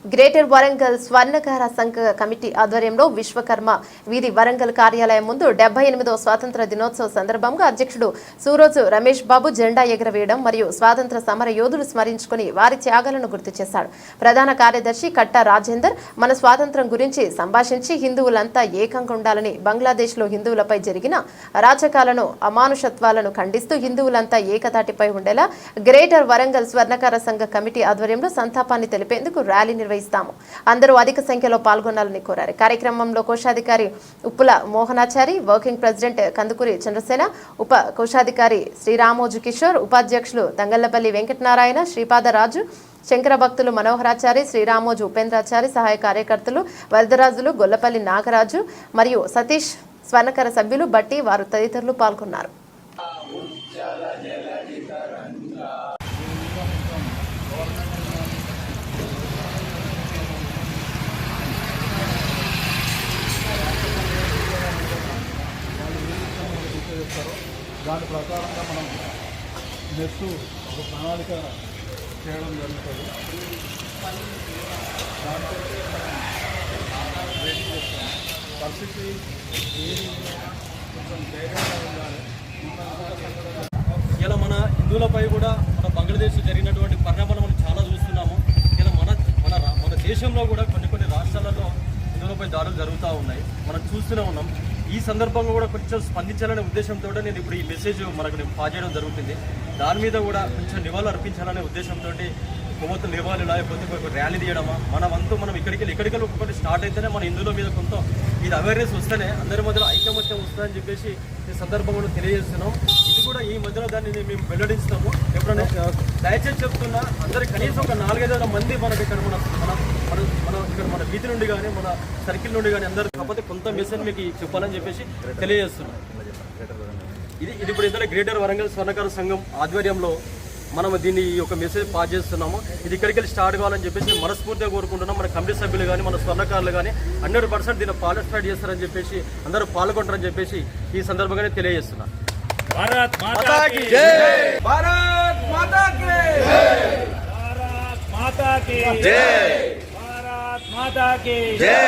Greater Warangal స్వర్ణకార సంఘ committee ఆధ్వర్యంలో విశ్వకర్మ వీధి వరంగల్ కార్యాలయం ముందు 78వ స్వాతంత్ర దినోత్సవ సందర్భంగా అధ్యక్షుడు సూరోజు రమేష్ బాబు జెండా ఎగరవేయడం మరియు స్వాతంత్ర సమర యోధులు స్మరించుకుని వారి త్యాగాలను గుర్తు చేశాడు. ప్రధాన కార్యదర్శి కట్ట రాజేందర్ మన స్వాతంత్రం గురించి సంభాషించి హిందువులంతా ఏకంగా ఉండాలని, బంగ్లాదేశ్లో హిందువులపై జరిగిన అరాచకాలను అమానుషత్వాలను ఖండిస్తూ హిందువులంతా ఏకతాటిపై ఉండేలా గ్రేటర్ వరంగల్ స్వర్ణకార సంఘ కమిటీ ఆధ్వర్యంలో సంతాపాన్ని తెలిపేందుకు ర్యాలీ నిర్వహిస్తాము. అందరూ అధిక సంఖ్యలో పాల్గొనాలని కోరారు. కార్యక్రమంలో కోశాధికారి ఉప్పుల మోహనాచారి, వర్కింగ్ ప్రెసిడెంట్ కందుకూరి చంద్రసేన, ఉప కోశాధికారి శ్రీరామోజు కిషోర్, ఉపాధ్యక్షులు తంగళ్లపల్లి వెంకటనారాయణ, శ్రీపాదరాజు, శంకర భక్తులు మనోహరాచారి, శ్రీరామోజు ఉపేంద్రాచారి, సహాయ కార్యకర్తలు వరదరాజులు, గొల్లపల్లి నాగరాజు మరియు సతీష్, స్వర్ణకార సభ్యులు బట్టి వారు తదితరులు పాల్గొన్నారు. దాని ప్రకారంగా మనం నెక్స్ట్ ఒక ప్రణాళిక చేయడం జరుగుతుంది. దాంతో పరిస్థితి కొంచెం ధైర్యంగా ఉండాలి. ఇలా మన హిందువులపై కూడా మన బంగ్లాదేశ్ జరిగినటువంటి పరిణామాలు మనం చాలా చూస్తున్నాము. ఇలా మన దేశంలో కూడా కొన్ని రాష్ట్రాలలో హిందువులపై దాడులు జరుగుతూ ఉన్నాయి, మనం చూస్తూనే ఉన్నాం. ఈ సందర్భంగా కూడా కొంచెం స్పందించాలనే ఉద్దేశంతో నేను ఇప్పుడు ఈ మెసేజ్ మనకు పాస్ చేయడం జరుగుతుంది. దాని మీద కూడా కొంచెం నివాళులు అర్పించాలనే ఉద్దేశంతో కొవ్వొత్తులు నివాళులు లేకపోతే ఒక ర్యాలీ తీయడమా, మన వంతు మనం ఇక్కడికి ఒక్కొక్కటి స్టార్ట్ అయితేనే మన హిందువుల మీద కొంత ఇది అవేర్నెస్ వస్తేనే అందరి మధ్యలో ఐకమత్యం వస్తుందని చెప్పేసి ఈ సందర్భంగా తెలియజేస్తున్నాం. ఇది కూడా ఈ మధ్యలో దాన్ని మేము వెల్లడిస్తున్నాము. ఎప్పుడైనా దయచేసి చెప్తున్నా, అందరికి కనీసం ఒక 4-5 మంది మనకి ఇక్కడ మన వీధి నుండి కానీ మన సర్కిల్ నుండి కానీ అందరూ కాకపోతే కొంత మెసేజ్ మీకు చెప్పాలని చెప్పేసి తెలియజేస్తున్నాం. ఇది ఇప్పుడు ఇందులో గ్రేటర్ వరంగల్ స్వర్ణకార సంఘం ఆధ్వర్యంలో మనం దీన్ని ఒక మెసేజ్ పాస్ చేస్తున్నాము. ఇది ఇక్కడికి స్టార్ట్ కావాలని చెప్పేసి మనస్ఫూర్తిగా కోరుకుంటున్నాం. మన కమిటీ సభ్యులు కానీ మన స్వర్ణకారులు కానీ 100% దీన్ని పార్టిసిపేట్ చేస్తారని చెప్పేసి, అందరూ పాల్గొంటారని చెప్పేసి ఈ సందర్భంగానే తెలియజేస్తున్నాం. భారత్ మాతా కీ జై, భారత్ మాతా కీ జై, భారత్ మాతా కీ జై, భారత్ మాతా కీ జై.